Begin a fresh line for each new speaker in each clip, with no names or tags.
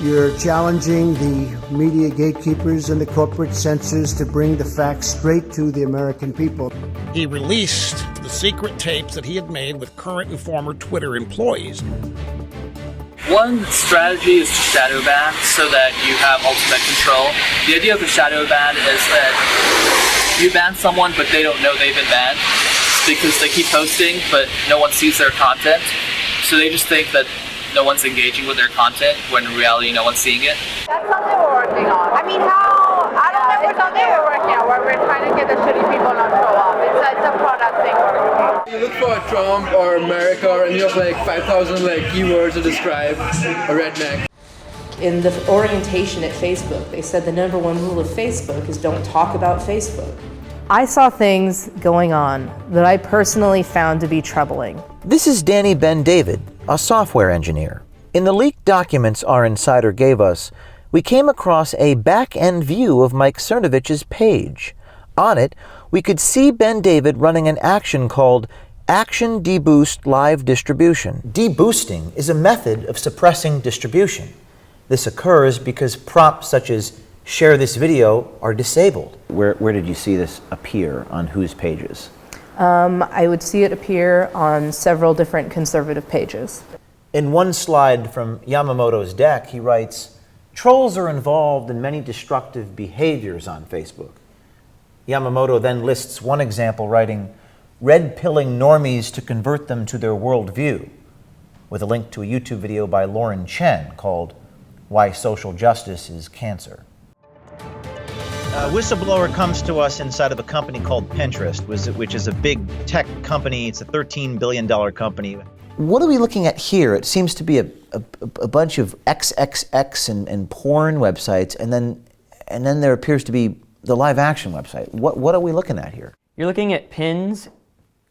You're challenging the media gatekeepers and the corporate censors to bring the facts straight to the American people.
He released the secret tapes that he had made with current and former Twitter employees.
One strategy is to shadow ban so that you have ultimate control. The idea of the shadow ban is that you ban someone but they don't know they've been banned because they keep posting but no one sees their content. So they just think that no one's engaging with their content when in reality no one's seeing it.
That's something we're working on. I mean, I don't know it's something we're working on where we're trying to get the shitty people not to show up. It's a product thing we're working on.
You look for Trump or America and you have like 5,000 keywords to describe a redneck.
In the orientation at Facebook, they said the number one rule of Facebook is don't talk about Facebook. I saw things going on that I personally found to be troubling.
This is Danny Ben David, a software engineer. In the leaked documents our insider gave us, we came across a back-end view of Mike Cernovich's page. On it, we could see Ben David running an action called Action Deboost Live Distribution. Deboosting is a method of suppressing distribution. This occurs because prompts such as share this video are disabled. Where did you see this appear? On whose pages?
I would see it appear on several different conservative pages.
In one slide from Yamamoto's deck, he writes, "Trolls are involved in many destructive behaviors on Facebook." Yamamoto then lists one example, writing, "Red-pilling normies to convert them to their worldview," with a link to a YouTube video by Lauren Chen called Why Social Justice is Cancer. A whistleblower comes to us inside of a company called Pinterest, which is a big tech company. It's a $13 billion company. What are we looking at here? It seems to be a bunch of XXX and porn websites, and then there appears to be the live action website. What are we looking at here?
You're looking at pins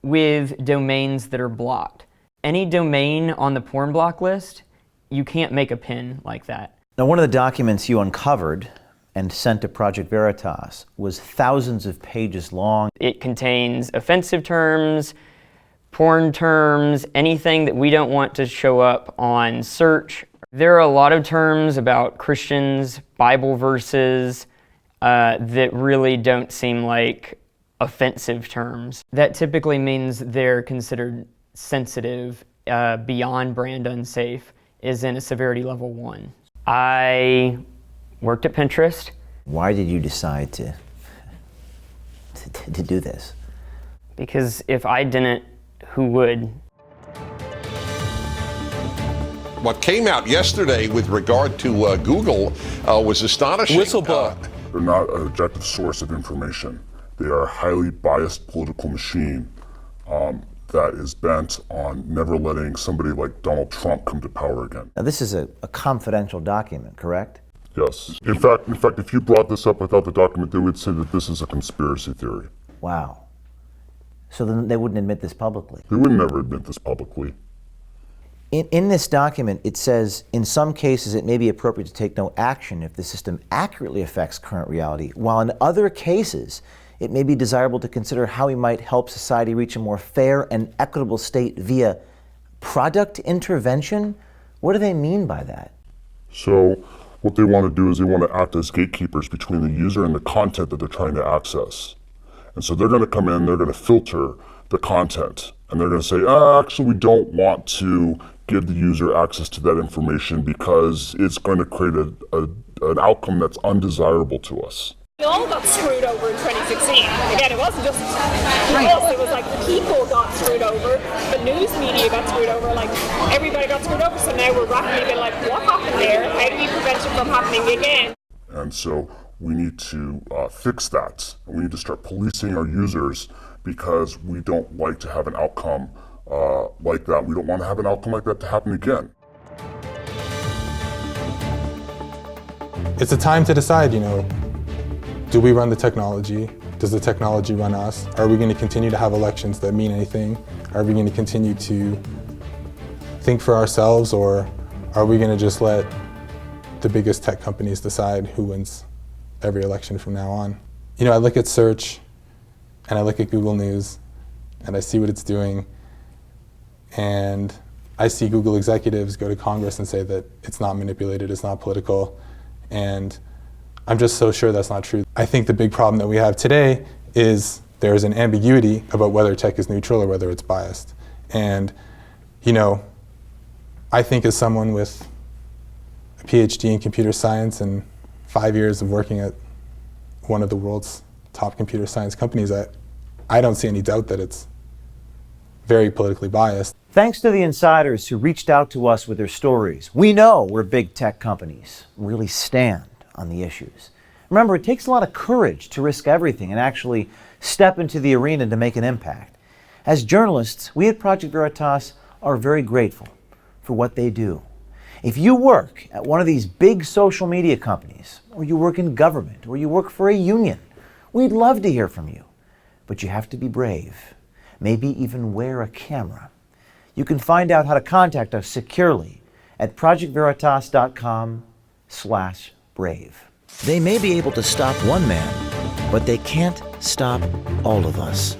with domains that are blocked. Any domain on the porn block list, you can't make a pin like that.
Now, one of the documents you uncovered and sent to Project Veritas was thousands of pages long.
It contains offensive terms, porn terms, anything that we don't want to show up on search. There are a lot of terms about Christians, Bible verses, that really don't seem like offensive terms. That typically means they're considered sensitive, beyond brand unsafe, is in a severity level 1. I worked at Pinterest.
Why did you decide to do this?
Because if I didn't, who would?
What came out yesterday with regard to Google was astonishing.
Whistleblower.
They're not an objective source of information. They are a highly biased political machine that is bent on never letting somebody like Donald Trump come to power again.
Now, this is a confidential document, correct?
Yes. In fact, if you brought this up without the document, they would say that this is a conspiracy theory.
Wow. So then they wouldn't admit this publicly?
They would never admit this publicly.
In this document, it says, in some cases, it may be appropriate to take no action if the system accurately affects current reality, while in other cases, it may be desirable to consider how we might help society reach a more fair and equitable state via product intervention. What do they mean by that?
So what they want to do is they want to act as gatekeepers between the user and the content that they're trying to access. And so they're going to come in, they're going to filter the content, and they're going to say, actually, we don't want to give the user access to that information because it's going to create an outcome that's undesirable to us.
We all got screwed over in 2016. Again, it wasn't just us, it was like people got screwed over, the news media got screwed over, like everybody got screwed over, so now we're rapidly being like, what happened there? How do we prevent it from happening again?
And so we need to fix that. We need to start policing our users because we don't like to have an outcome like that. We don't want to have an outcome like that to happen again.
It's a time to decide, do we run the technology? Does the technology run us? Are we going to continue to have elections that mean anything? Are we going to continue to think for ourselves, or are we going to just let the biggest tech companies decide who wins every election from now on? I look at search and I look at Google News and I see what it's doing, and I see Google executives go to Congress and say that it's not manipulated, it's not political, and I'm just so sure that's not true. I think the big problem that we have today is there's an ambiguity about whether tech is neutral or whether it's biased. And, you know, I think as someone with a PhD in computer science and 5 years of working at one of the world's top computer science companies, I don't see any doubt that it's very politically biased.
Thanks to the insiders who reached out to us with their stories, we know where big tech companies really stand on the issues. Remember, it takes a lot of courage to risk everything and actually step into the arena to make an impact. As journalists, we at Project Veritas are very grateful for what they do. If you work at one of these big social media companies, or you work in government, or you work for a union, we'd love to hear from you. But you have to be brave, maybe even wear a camera. You can find out how to contact us securely at projectveritas.com/brave. They may be able to stop one man, but they can't stop all of us.